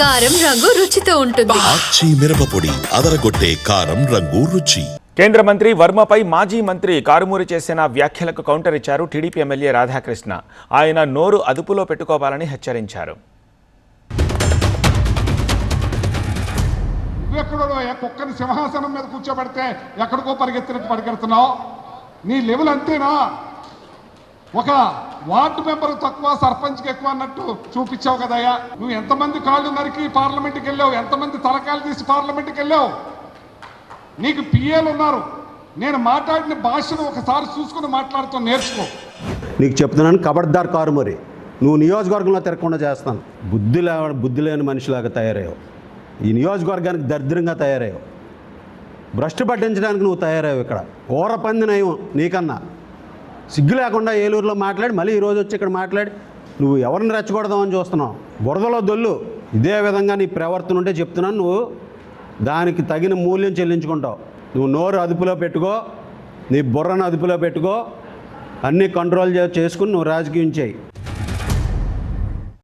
కారం రంగు రుచితో ఉంటుంది. ఆచి మిరపపొడి అదరగొట్టే కారం రంగు రుచి. కేంద్ర మంత్రి వర్మపై మాజీ మంత్రి కారుమూరి చేసిన వ్యాఖ్యలకు కౌంటర్ ఇచ్చారు టీడీపీ ఎమ్మెల్యే రాధాకృష్ణ. ఆయన నోరు అదుపులో పెట్టుకోవాలని హెచ్చరించారు. కుక్కని సింహాసనం మీద కూర్చోబెడితే ఎక్కడికో పరిగెడుతున్నావు. నీ లెవెల్ అంతేనా? ఒక వార్డు మెంబర్ తక్కువ, సర్పంచ్కి ఎక్కువ అన్నట్టు చూపించావు కదయ్యా. నువ్వు ఎంతమంది కాళ్ళు నరికి పార్లమెంట్కి వెళ్ళావు, ఎంతమంది తలకాయలు తీసి పార్లమెంట్కి వెళ్ళావు. నీకు పిఏలు ఉన్నారు. నేను మాట్లాడిన భాషను ఒకసారి చూసుకుని మాట్లాడుతూ నేర్చుకో. నీకు చెప్తున్నాను, కబడ్దార్ కారుమూరి, నువ్వు నియోజకవర్గంలో తిరగకుండా చేస్తాను. బుద్ధి లేని మనిషిలాగా తయారయ్యావు. ఈ నియోజకవర్గానికి దరిద్రంగా తయారయ్యావు. భ్రష్టు పట్టించడానికి నువ్వు తయారయ్యావు. ఇక్కడ ఓర పంది నయం నీకన్నా. సిగ్గు లేకుండా ఏలూరులో మాట్లాడి మళ్ళీ ఈరోజు వచ్చి ఇక్కడ మాట్లాడి నువ్వు ఎవరిని రెచ్చగొడదామని చూస్తున్నావు. బురదలో దొల్లు. ఇదే విధంగా నీ ప్రవర్తన ఉంటే చెప్తున్నాను, నువ్వు దానికి తగిన మూల్యం చెల్లించుకుంటావు. నువ్వు నోరు అదుపులో పెట్టుకో, నీ బుర్రను అదుపులో పెట్టుకో, అన్నీ కంట్రోల్ చేసుకుని నువ్వు రాజకీయం చేయి.